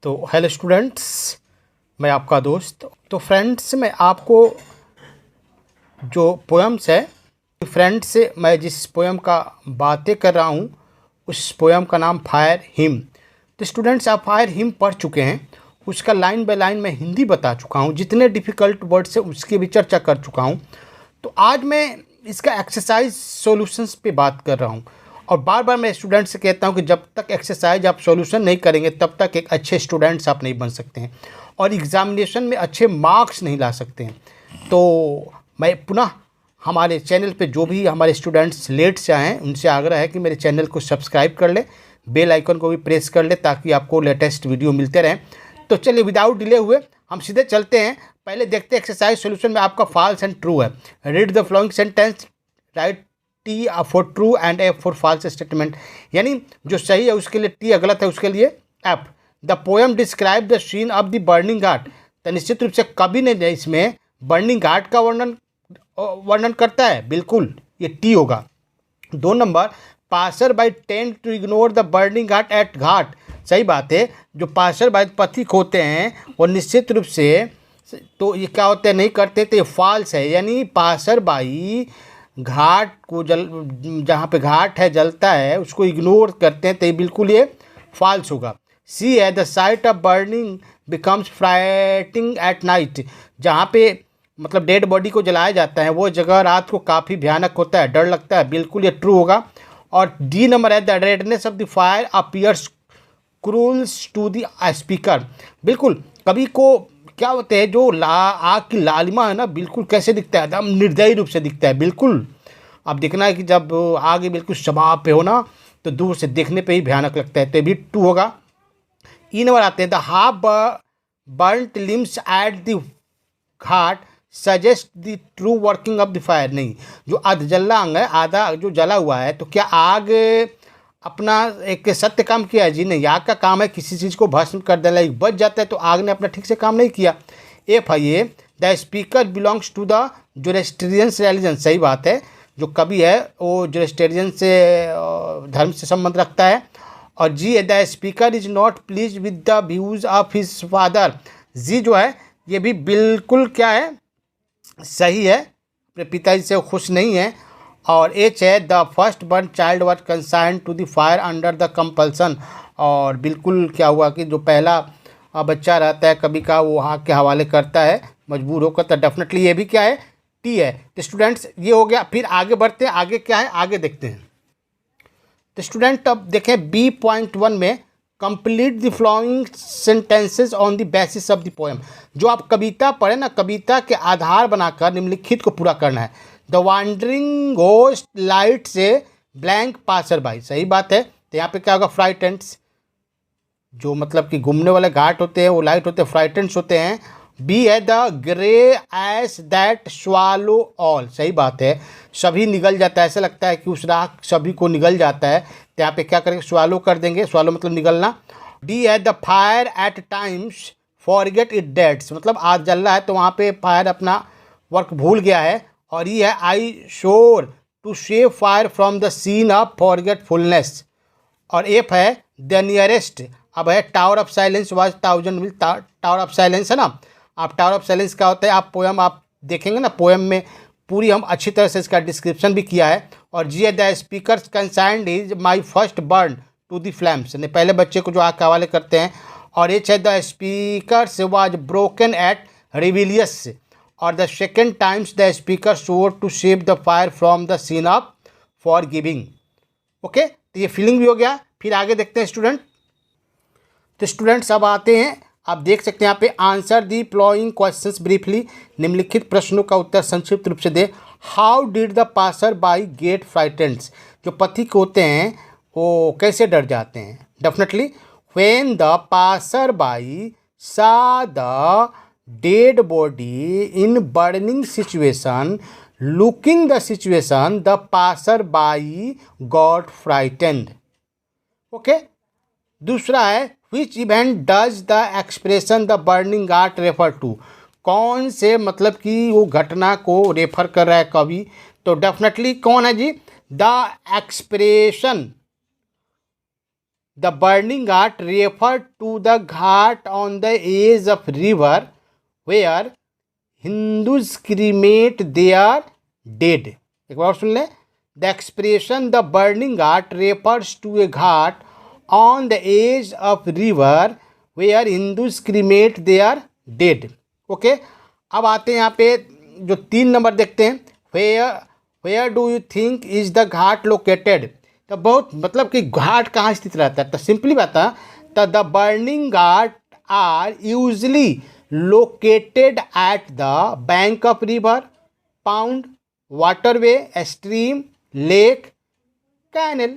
तो hello students, मैं आपका दोस्त। तो फ्रेंड्स, मैं आपको जो पोएम्स है, फ्रेंड्स से मैं जिस पोएम का बातें कर रहा हूँ उस पोएम का नाम फायर हिम। तो स्टूडेंट्स, आप फायर हिम पढ़ चुके हैं, उसका लाइन बाय लाइन मैं हिंदी बता चुका हूँ, जितने डिफ़िकल्ट वर्ड्स है उसकी भी चर्चा कर चुका हूँ। तो आज मैं इसका एक्सरसाइज सॉल्यूशंस पे बात कर रहा हूँ। और बार बार मैं स्टूडेंट से कहता हूँ कि जब तक एक्सरसाइज आप सॉल्यूशन नहीं करेंगे तब तक एक अच्छे स्टूडेंट्स आप नहीं बन सकते हैं और एग्ज़ामिनेशन में अच्छे मार्क्स नहीं ला सकते हैं। तो मैं पुनः हमारे चैनल पे जो भी हमारे स्टूडेंट्स लेट से आए हैं उनसे आग्रह है कि मेरे चैनल को सब्सक्राइब कर ले, बेल आइकन को भी प्रेस कर ले ताकि आपको लेटेस्ट वीडियो मिलते रहें। तो चलिए विदाउट डिले हुए हम सीधे चलते हैं। पहले देखते हैं एक्सरसाइज सॉल्यूशन में आपका फॉल्स एंड ट्रू है। Read the following sentence, write T for true and F for false statement. यानी जो सही है उसके लिए टी, गलत है उसके लिए F. The poem describe the scene of the burning ghat. तो निश्चित रूप से कवि ने इसमें बर्निंग घाट का वर्णन करता है, बिल्कुल ये टी होगा। 2 number, passer by tend to ignore the burning ghat at ghat. सही बात है, जो पासर बाई पथिक होते हैं वो निश्चित रूप से तो ये क्या होते हैं नहीं करते, तो ये फॉल्स है। यानी पासर बाई घाट को जहाँ पे घाट है जलता है उसको इग्नोर करते हैं, तो ये बिल्कुल ये फॉल्स होगा। सी है, the sight of burning becomes frightening at night. जहाँ पे मतलब डेड बॉडी को जलाया जाता है वो जगह रात को काफ़ी भयानक होता है, डर लगता है, बिल्कुल ये ट्रू होगा। और डी नंबर है, the redness of the fire appears cruels to the speaker. बिल्कुल, कभी को क्या होते हैं जो आग की लालिमा है ना, बिल्कुल कैसे दिखता है, एकदम निर्दयी रूप से दिखता है। बिल्कुल अब देखना है कि जब आग बिल्कुल शबाब पे हो ना तो दूर से देखने पे ही भयानक लगता है, तो भी ट्रू होगा। ई नंबर आते हैं, the half burnt limbs eight the Ghat suggest the true working of the fire. नहीं, जो अधजल्ला अंग है, आधा जो जला हुआ है, तो क्या आग अपना एक सत्य काम किया है? जी नहीं, आग का काम है किसी चीज़ को भस्म कर देना। एक बच जाता है तो आग ने अपना ठीक से काम नहीं किया। एफ है ये, the speaker belongs to the Zoroastrian religion. सही बात है, जो कवि है वो जोरेस्ट्रियन से धर्म से संबंध रखता है। और जी है, the speaker is not please with the views of his father. G जो है ये भी बिल्कुल क्या है, सही है, अपने पिताजी से खुश नहीं है। और एच है, the first born child was consigned to the fire under the compulsion. और बिल्कुल क्या हुआ कि जो पहला बच्चा रहता है कभी का वो आग के हवाले करता है मजबूर होकर, तो डेफिनेटली ये भी क्या है, टी है। तो स्टूडेंट्स ये हो गया, फिर आगे बढ़ते हैं, आगे क्या है आगे देखते हैं। तो स्टूडेंट अब देखें B.1 में complete the flowing sentences on the basis of the poem. जो आप कविता पढ़े ना, कविता के आधार बनाकर निम्नलिखित को पूरा करना है। द वांडरिंग घोस्ट लाइट से ब्लैंक पासर बाई। सही बात है, तो यहाँ पे क्या होगा, फ्राइटेंट्स। जो मतलब कि घूमने वाले घाट होते हैं वो लाइट होते हैं, फ्राइटेंट्स होते हैं। बी है, the grey S that swallow all. सही बात है, सभी निगल जाता है, ऐसा लगता है कि उस राख सभी को निगल जाता है, तो यहाँ पे क्या करेंगे, स्वालो कर देंगे। स्वालो मतलब निगलना। डी है, the fire at times forget it dates. मतलब आग जल रहा है तो वहाँ पे फायर अपना वर्क भूल गया है। और ये है, I sure to save fire from the scene of forgetfulness. और एफ है, द नियरेस्ट। अब है, tower of silence was 1000 mile. Tower of silence है ना, आप टावर ऑफ साइलेंस क्या होता है, आप पोएम आप देखेंगे ना, पोएम में पूरी हम अच्छी तरह से इसका डिस्क्रिप्शन भी किया है। और जी है, the speaker consigned is my first burn to the flames. ने पहले बच्चे को जो आग के हवाले करते हैं। और एच है, the speaker was broken at rebellious. और the second times the speaker swore to save the fire from the scene of forgiving. Okay, तो ये फीलिंग भी हो गया। फिर आगे देखते हैं स्टूडेंट। तो स्टूडेंट्स अब आते हैं, आप देख सकते हैं यहाँ पे, answer the following questions briefly. निम्नलिखित प्रश्नों का उत्तर संक्षिप्त रूप से दे। How did the passer by get frightened. जो पथिक होते हैं वो कैसे डर जाते हैं? Definitely, when the passer by saw the dead body in burning situation, looking the situation, the passer by got frightened. Okay, दूसरा है, which event does the expression the burning ghat refer to. कौन से मतलब कि वो घटना को रेफर कर रहा है कवि? तो डेफिनेटली कौन है G, the expression the burning ghat refer to the ghat on the edge of river where Hindus cremate their dead. एक बार सुन लें। The expression the burning ghat refers to a ghat on the edge of river where Hindus cremate their dead. Okay, अब आते हैं यहाँ पे जो 3 नंबर देखते हैं। Where do you think is the ghat located. तो बहुत मतलब कि घाट कहाँ स्थित रहता है, तो सिंपली बात है, तो the burning ghat are usually located at the bank of river, pond, waterway, stream, lake, canal,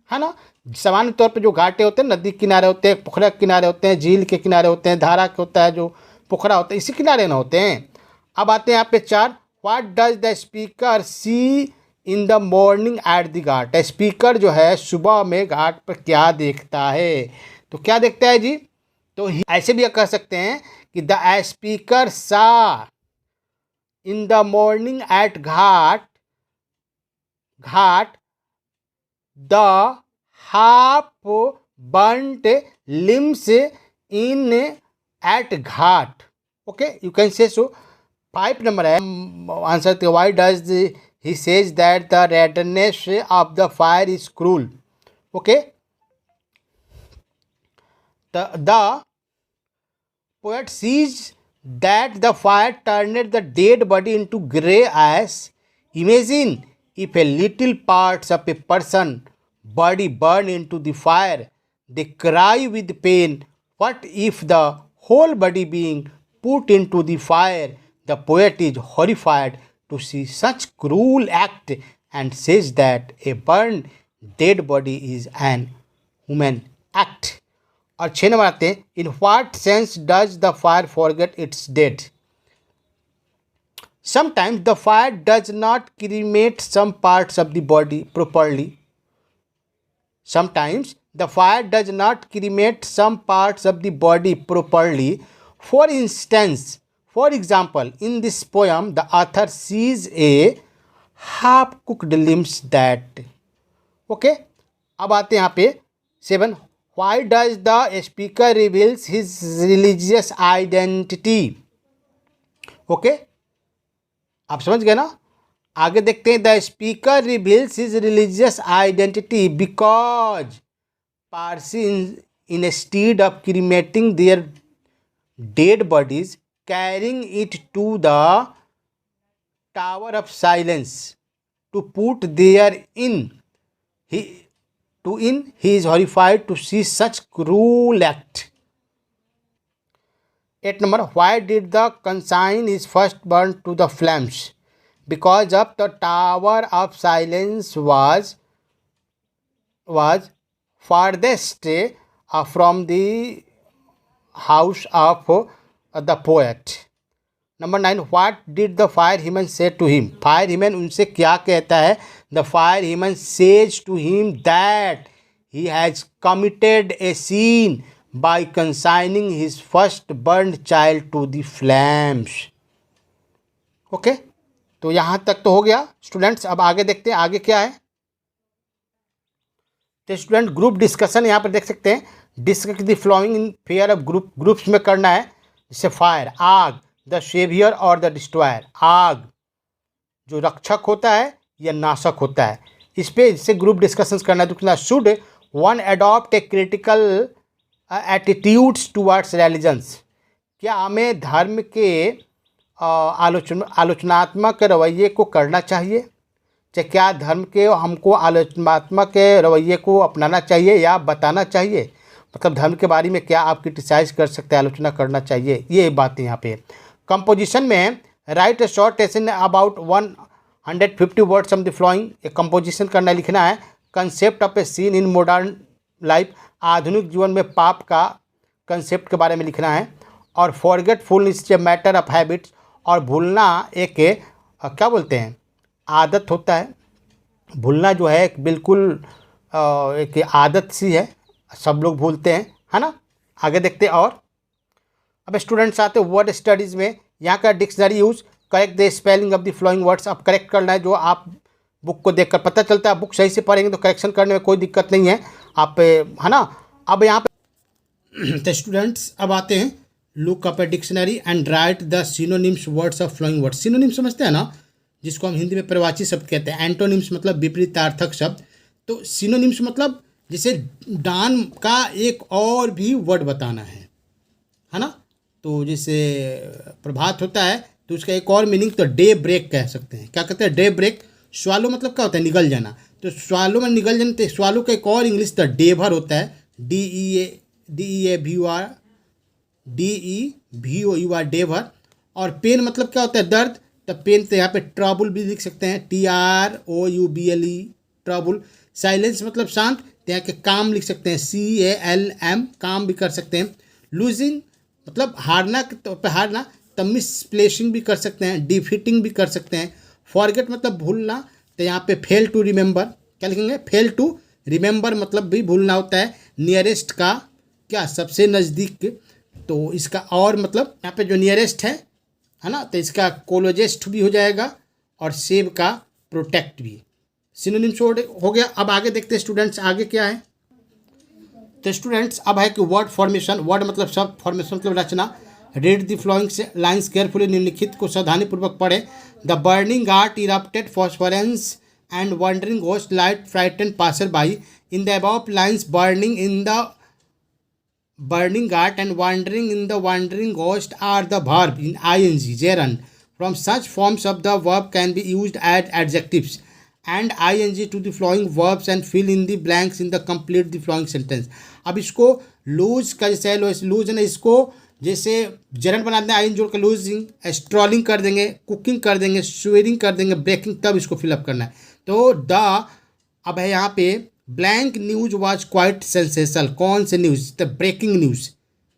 है ना। सामान्य तौर पे जो घाटे होते हैं नदी किनारे होते हैं, पोखरा के किनारे होते हैं, झील के किनारे होते हैं, धारा के होता है जो पोखरा होता है, इसी किनारे ना होते हैं। अब आते हैं यहाँ पे 4। What does the speaker see in the morning at the ghat. Speaker जो है सुबह में घाट पर क्या देखता है, तो क्या देखता है जी, तो ऐसे भी कह सकते हैं कि the speaker saw in the morning at ghat the half burnt limbs in at ghat. Okay, you can say so. 5 number है answer. Why does he say that the redness of the fire is cruel. Okay, the poet sees that the fire turned the dead body into grey ash. Imagine if a little parts of a person body burn into the fire, they cry with pain. What if the whole body being put into the fire? The poet is horrified to see such cruel act and says that a burned dead body is an human act. और 6 number आते हैं। In what sense does the fire forget its dead. Sometimes the fire does not cremate some parts of the body properly. Sometimes the fire does not cremate some parts of the body properly. For example, in this poem, the author sees a half-cooked limbs that. Okay, अब आते हैं यहाँ पे 7. Why does the speaker reveals his religious identity? Okay, आप समझ गए ना। आगे देखते हैं। The speaker reveals his religious identity because Parsi instead of cremating their dead bodies carrying it to the tower of silence to put there in he is horrified to see such cruel act. 8 number. Why did the consign is first burn to the flames? Because of the tower of silence was farthest from the house of the poet. Number 9. What did the fireman say to him? Fireman उनसे क्या कहता है? The fireman says to him that he has committed a sin by consigning his first burned child to the flames. Okay? तो यहाँ तक तो हो गया स्टूडेंट्स। अब आगे देखते हैं आगे क्या है। तो स्टूडेंट ग्रुप डिस्कशन यहाँ पर देख सकते हैं। Discuss the following in pair of groups में करना है। जैसे फायर आग, द सेवियर और द डिस्ट्रॉयर। आग जो रक्षक होता है या नाशक होता है, इस पे इससे ग्रुप डिस्कशंस करना है। तो should one adopt a critical attitudes towards religions. क्या हमें धर्म के आलोचनात्मक रवैये को करना चाहिए? चाहे क्या धर्म के हमको आलोचनात्मक रवैये को अपनाना चाहिए या बताना चाहिए? मतलब धर्म के बारे में क्या आप क्रिटिसाइज कर सकते हैं, आलोचना करना चाहिए, ये बात यहाँ पे। कंपोजिशन में right a short essay about 150 words of the flowing. एक कंपोजिशन करना लिखना है। Concept of A seen in modern life. आधुनिक जीवन में पाप का कंसेप्ट के बारे में लिखना है। और forgetfulness is a matter of habits. और भूलना एक क्या बोलते हैं आदत होता है। भूलना जो है एक बिल्कुल एक आदत सी है, सब लोग भूलते हैं, है ना। आगे देखते हैं। और अब स्टूडेंट्स आते हैं वर्ड स्टडीज़ में। यहाँ का dictionary use, correct the spelling of the flowing words. अब करेक्ट करना है, जो आप बुक को देखकर पता चलता है। बुक सही से पढ़ेंगे तो करेक्शन करने में कोई दिक्कत नहीं है। आप है ना अब यहाँ पे तो स्टूडेंट्स अब आते हैं, look up a dictionary and write the synonyms words of following words. Synonyms समझते हैं ना, जिसको हम हिंदी में परिवाची शब्द कहते हैं। एंटोनिम्स मतलब विपरीतार्थक शब्द। तो सिनोनिम्स मतलब जैसे डान का एक और भी वर्ड बताना है ना। तो जैसे प्रभात होता है तो उसका एक और मीनिंग तो डे ब्रेक कह सकते हैं। क्या कहते हैं? Day break. स्वालो मतलब क्या होता है? निगल जाना। तो स्वालो में निगल जाना, तो स्वालो का एक और इंग्लिश तो डेभर होता है। DEAVOUR डेभर। और पेन मतलब क्या होता है? दर्द। तो पेन तो यहाँ पे ट्रबल भी लिख सकते हैं, TROUBLE ट्रबल। साइलेंस मतलब शांत, तो यहाँ के काम लिख सकते हैं, CALM काम भी कर सकते हैं। लूजिंग मतलब हारना के तौर पर हारना, तब मिसप्लेसिंग भी कर सकते हैं, डिफीटिंग भी कर सकते हैं। फॉरगेट मतलब भूलना, तो यहाँ पे फेल टू रिमेंबर। क्या लिखेंगे? फेल टू रिमेंबर मतलब भी भूलना होता है। नियरेस्ट का क्या? सबसे नज़दीक। तो इसका और मतलब यहाँ पे जो नियरेस्ट है ना, तो इसका कोलोजेस्ट भी हो जाएगा और सेव का प्रोटेक्ट भी। सिनोनिम्स हो गया। अब आगे देखते हैं स्टूडेंट्स, आगे क्या है। तो स्टूडेंट्स अब है कि वर्ड फॉर्मेशन। वर्ड मतलब शब्द, फॉर्मेशन मतलब रचना। Read the following lines carefully, निम्नलिखित को सावधानीपूर्वक पढ़े। The burning ghat erupted phosphorescence and wandering ghost light frighten passer by. In the above lines burning in the burning ghat and wandering in the wandering ghost are the verb in ing gerund. From such forms of the verb can be used as adjectives and ing to the flowing verbs and fill in the blanks in the complete the flowing sentence. अब इसको loose का जैसे है, loose है ना, इसको जैसे जरन बना दें आइन जोड़ कर लूजिंग, स्ट्रॉलिंग कर देंगे, कुकिंग कर देंगे, स्वेरिंग कर देंगे, ब्रेकिंग, तब इसको फिलअप करना है। तो द अब है यहाँ पे blank news was quite sensational. कौन से न्यूज? The breaking news.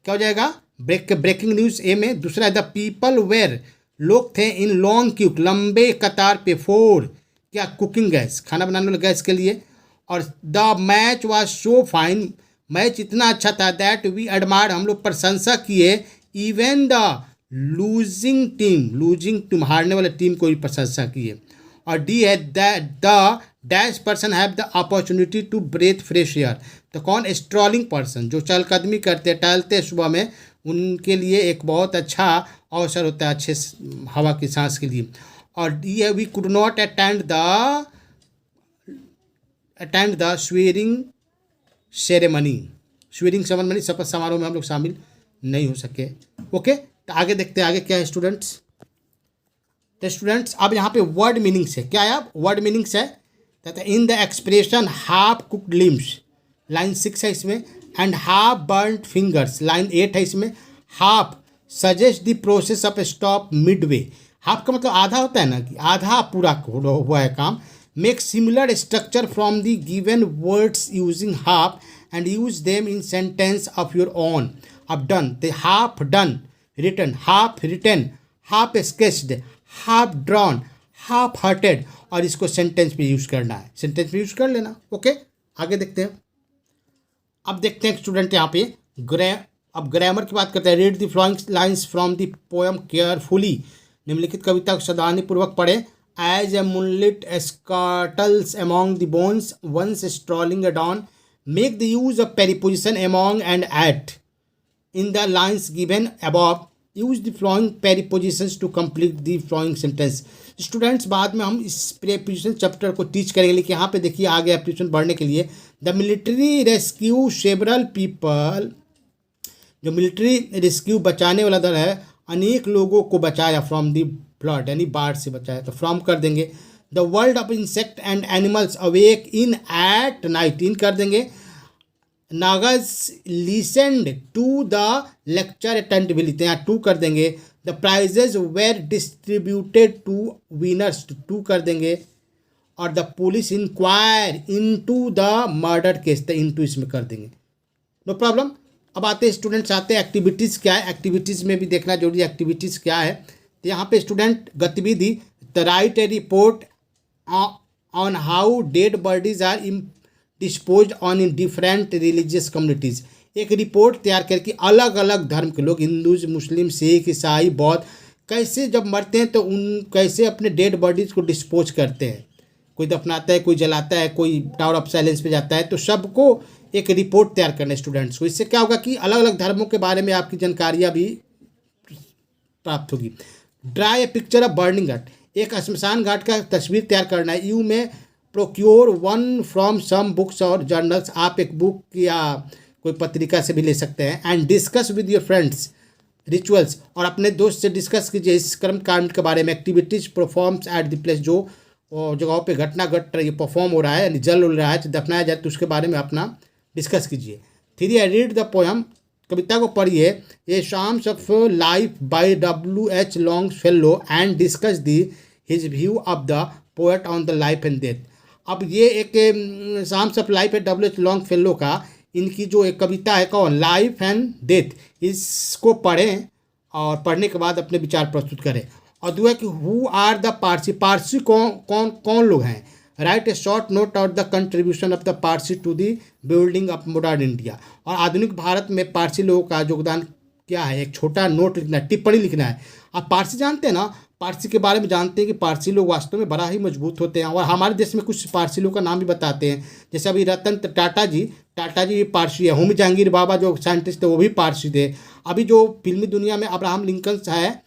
क्या हो जाएगा? ब्रेकिंग न्यूज ए में। दूसरा है द पीपल वेयर, लोग थे इन लॉन्ग क्यू, लंबे कतार पे, फोर क्या? कुकिंग गैस, खाना बनाने वाले गैस के लिए। और the match was so fine, match इतना अच्छा था, दैट वी एडमायर, हम लोग प्रशंसा किए, इवन द लूजिंग टीम हारने वाले टीम को भी प्रशंसा किए। और डी है the dash person have the opportunity to breathe fresh air. तो कौन? स्ट्रॉलिंग पर्सन, जो चहलकदमी करते टहलते हैं सुबह में, उनके लिए एक बहुत अच्छा अवसर होता है अच्छे हवा की सांस के लिए। और डी है we could not attend the swearing ceremony. शपथ समारोह में हम लोग शामिल नहीं हो सके। ओके, तो आगे देखते हैं आगे क्या है स्टूडेंट्स। तो स्टूडेंट्स अब यहाँ पे वर्ड मीनिंग्स है। क्या है? वर्ड मीनिंग्स है in the expression half cooked limbs, line 6 है इसमें। And half burned fingers, line 8 है इसमें। Half suggest the process of stop Midway. Half का मतलब आधा होता है ना, कि आधा पूरा हुआ है काम। Make similar structure from the given words using half and use them in sentence of your own. अब done, the half done, written, half written, half sketched, half drawn, half hearted, और इसको सेंटेंस में use करना है, sentence में use कर लेना। Okay, आगे देखते हैं। अब देखते हैं स्टूडेंट यहाँ पे अब ग्रामर की बात करते हैं। Read the following lines from the poem carefully, निम्नलिखित कविता को सावधानीपूर्वक पढ़े। As a moonlit scuttles among the bones once strolling down, make the use of preposition among and at in the lines given above, use the following prepositions to complete the following sentence. Students बाद में हम इस preposition chapter को teach करेंगे, लेकिन यहाँ पे देखिए आगे प्रीपोजिशन बढ़ने के लिए the military rescue several people, जो मिलिट्री रेस्क्यू बचाने वाला दल है, अनेक लोगों को बचाया फ्रॉम द फ्लड, यानी बाढ़ से बचाया, तो फ्रॉम कर देंगे। The world of insect and animals awake in at night, in कर देंगे। नागज listened to the lecture attentively, तो यहाँ टू कर देंगे। The prizes were distributed to winners, to कर देंगे। और the police inquire into the murder case, तो इनटू इसमें कर देंगे, नो प्रॉब्लम। अब आते हैं स्टूडेंट्स, आते हैं एक्टिविटीज़ क्या है। एक्टिविटीज़ में भी देखना जरूरी है एक्टिविटीज़ क्या है। तो यहाँ पे स्टूडेंट गतिविधि, the write a report on how dead bodies are dispose on in different religious communities. एक रिपोर्ट तैयार करके अलग अलग धर्म के लोग, हिंदूज, मुस्लिम, सिख, ईसाई, बौद्ध, कैसे जब मरते हैं तो उन कैसे अपने डेड बॉडीज़ को डिस्पोज करते हैं। कोई दफनाता है, कोई जलाता है, कोई टावर ऑफ साइलेंस पे जाता है, तो सबको एक रिपोर्ट तैयार करना है स्टूडेंट्स को। इससे क्या होगा कि अलग अलग धर्मों के बारे में आपकी जानकारियाँ भी प्राप्त होगी। Draw a picture of burning ghat, एक श्मशान घाट का तस्वीर तैयार करना है। You may procure one from some books और जर्नल्स, आप एक बुक या कोई पत्रिका से भी ले सकते हैं। And discuss with your friends rituals, और अपने दोस्त से डिस्कस कीजिए इस कर्मकांड के बारे में। Activities performs at the place, जो जगहों पे घटना घट रही है, परफॉर्म हो रहा है, यानी जल उल रहा है, दफनाया जाए, तो उसके बारे में अपना डिस्कस कीजिए। 3 रीड द पोएम, कविता को पढ़िए। ए शाम्स of life by W.H. Longfellow and discuss the his view of the poet on the life and death. अब ये एक शाम्स ऑफ लाइफ है W.H. लॉन्गफेलो का, इनकी जो एक कविता है कौन, लाइफ एंड डेथ, इसको पढ़ें और पढ़ने के बाद अपने विचार प्रस्तुत करें। और दूसरा कि who are the Parsi, Parsi कौन कौन कौन लोग हैं। Write a short note of the contribution of the Parsi to the building of modern India, और आधुनिक भारत में पारसी लोगों का योगदान क्या है, एक छोटा नोट लिखना है, टिप्पणी लिखना है। आप पारसी जानते हैं ना, पारसी के बारे में जानते हैं कि पारसी लोग वास्तव में बड़ा ही मजबूत होते हैं। और हमारे देश में कुछ पारसी लोग का नाम भी बताते हैं, जैसे अभी रतन टाटा जी पारसी है। होमी जहांगीर बाबा जो साइंटिस्ट थे वो भी पारसी थे। अभी जो फिल्मी दुनिया में अब्राहम लिंकन है,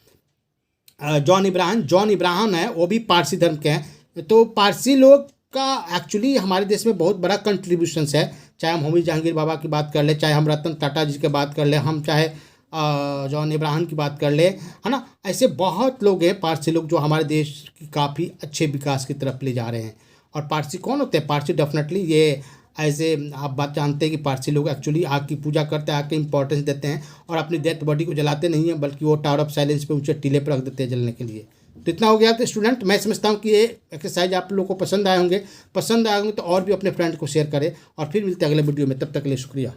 जॉन इब्राहम है, वो भी पारसी धर्म के हैं। तो पारसी लोग का एक्चुअली हमारे देश में बहुत बड़ा कंट्रीब्यूशंस है। चाहे हम होमी जहांगीर बाबा की बात कर ले, चाहे हम रतन टाटा जी की बात कर ले, हम चाहे जॉन इब्राहम की बात कर ले, है ना। ऐसे बहुत लोग हैं पारसी लोग जो हमारे देश की काफ़ी अच्छे विकास की तरफ ले जा रहे हैं। और पारसी कौन होते हैं, पारसी डेफिनेटली ये ऐसे आप बात जानते हैं कि पारसी लोग एक्चुअली आग की पूजा करते हैं, आग के इंपॉर्टेंस देते हैं, और अपनी डेथ बॉडी को जलाते नहीं हैं, बल्कि वो टावर ऑफ साइलेंस पे ऊंचे टीले पर रख देते हैं जलने के लिए। तो इतना हो गया तो स्टूडेंट, मैं समझता हूँ कि ये एक्सरसाइज आप लोगों को पसंद आए होंगे तो और भी अपने फ्रेंड को शेयर करें। और फिर मिलते हैं अगले वीडियो में, तब तक के लिए शुक्रिया।